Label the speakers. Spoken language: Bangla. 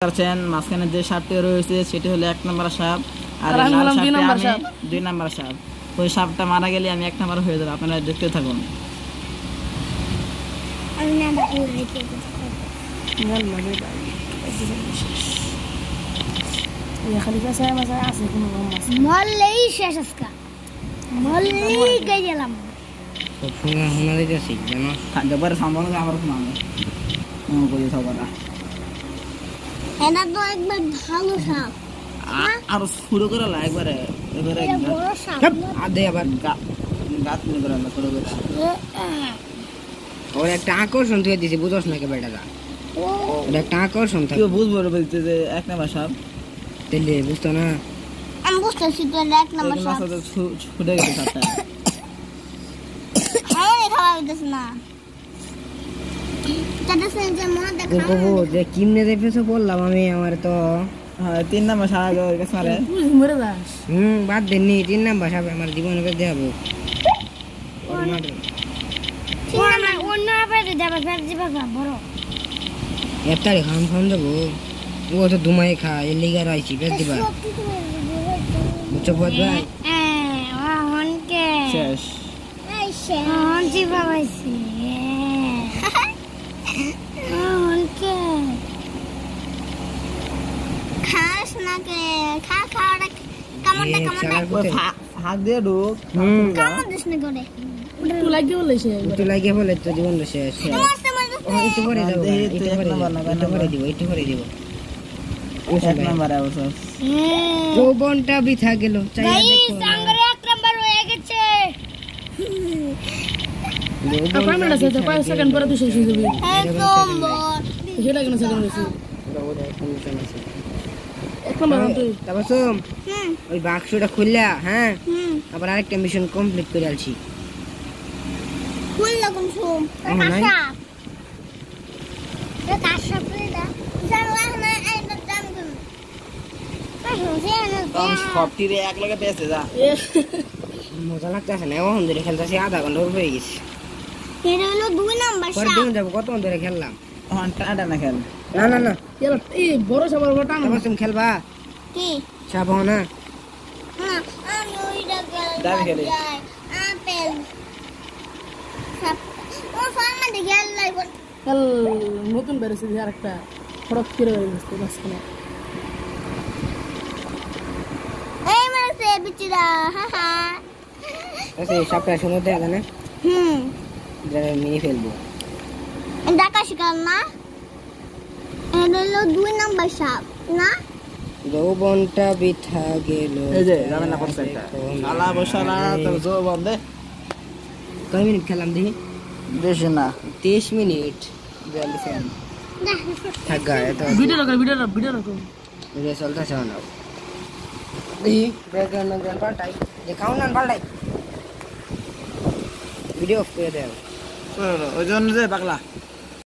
Speaker 1: পারছেন মাঝখানে যে সাপটি রয়েছে সেটি হলো 1 নম্বর সাপ, আর
Speaker 2: আমি হলাম 2 নম্বর সাপ।
Speaker 1: 2 নম্বর সাপ। ওই সাপটা মারা গেলে আমি 1 নম্বর হয়ে যাব। আপনারা দেখতে থাকুন।
Speaker 2: خليفة سايمة سايمة عسيكم الله
Speaker 3: مولي شاشسكا مولي جيلام
Speaker 4: সব সময় হোনারে যাচ্ছি জানো
Speaker 1: একবার সামনে আমার নামে কই সবারা
Speaker 3: এটা তো একবার ভালো সাপ
Speaker 1: আর শুরু করে লা একবারে এবারে
Speaker 3: এটা বড় সাপ
Speaker 4: আদে আবার
Speaker 1: গাত নিয়ে করে শুরু করে
Speaker 4: ওর একটা আকর্ষণ তুই দিছি বুঝছ না কে বেটাটা ওর একটা আকর্ষণ থাকে
Speaker 1: কেউ বুঝবো বলতে যে 1 নম্বর সাপ
Speaker 4: তেলে বুঝতো না
Speaker 3: আমি বুঝতেছি তো এক নম্বর সাপ
Speaker 1: ছুটে গেছে সাপটা।
Speaker 3: আমি খাওয়া দিতেছ না তাতে সেন্সে মনে দেখা
Speaker 4: কবো যে কিমনে দেখেছো বললাম আমি আমার তো
Speaker 1: হ্যাঁ 3 নম্বর সাপ গেছে মারে
Speaker 2: মরে যাস
Speaker 4: বাদ দেননি 3 নাম্বার সাহেব আমার জীবনে বেঁধে যাবো
Speaker 3: অন্য আপারে যাবে ফের যাবে বড়
Speaker 4: এফতারি খাম খাম দেবো ও তো দুমাই খা এর লিগা রাইছি বেশ দিবা বুঝছো ভাই
Speaker 3: হনকে
Speaker 1: শেষ
Speaker 3: হনজি বাবাইছি হনকে খাস না কে খা খাওয়াটা কামড়টা
Speaker 1: হাত দিয়ে ঢুক
Speaker 3: কামড় দিস না করে
Speaker 2: একটু লাগিয়ে বলে সে
Speaker 4: একটু লাগিয়ে বলে তো জীবন শেষ একটু করে যাবো একটু করে দিব
Speaker 1: 1 নম্বর অবশ্য
Speaker 4: যৌবনটা বৃথা গেল
Speaker 3: গাইস আঙ্গরে 1 নাম্বার হয়ে গেছে
Speaker 2: আপনার মেলা আছে 5 সেকেন্ড পরে তুই শেষ হয়ে যাবে
Speaker 3: 1 নম্বর
Speaker 2: সেটা কেন সেকেন্ড হইছে 1 নম্বর তুই
Speaker 4: তারপর ওই বাক্সটা খুললা হ্যাঁ আবার আরেকটা মিশন কমপ্লিট করে আলছি
Speaker 3: ফুল লাগুন সুম কাশা এটা কাশা পেড়া জানলা না আইনা দাম গুন
Speaker 1: তখন সবটিরে এক লগে পেয়েছে যা
Speaker 4: মজা লাগতেছে না এখন ধরে খেলতেছি আধা ঘন্টা হয়ে গেছে
Speaker 3: এটা হলো 2 নাম্বার
Speaker 4: পরে
Speaker 3: সাপ
Speaker 4: দিন যাবো কত ধরে খেললাম
Speaker 1: তখন টাটা না খেল
Speaker 4: না না না
Speaker 2: এই বড় সাবার বড় টান
Speaker 4: তারপর তুমি খেলবা
Speaker 3: কি
Speaker 4: চাপ না
Speaker 3: না আমি ওইটা
Speaker 1: দাবি খেলে।
Speaker 3: আপেল সাপ ও ফার্মে দেখে লাই বল
Speaker 2: কাল নতুন বেরেছে আরেকটা ফড়ক ফিরে গেছে মাঝখানে
Speaker 3: এই মাসে বিচিরা হাহা
Speaker 4: আচ্ছা সবটা শুনে দেখা না যারা মিনি ফেলবো
Speaker 3: ঢাকা শিকার না এটা হলো 2 নাম্বার সাপ না
Speaker 4: যৌবনটা বৃথা গেল
Speaker 1: এই যে যাবেন না করছে একটা শালা বসালা তোর জো বন্ধে
Speaker 4: কয় মিনিট খেললাম দেখি
Speaker 1: বেশি না
Speaker 4: 30 মিনিট
Speaker 1: 42 সেকেন্ড
Speaker 4: থাক গা এত
Speaker 2: ভিডিও রাখো
Speaker 4: ভিডিও চলতেছে না দেখি ব্যাকগ্রাউন্ড পাল্টাই যে কাউন্ট পাল্টাই ভিডিও অফ করে দেও
Speaker 1: ওই জন্য যে পাগলা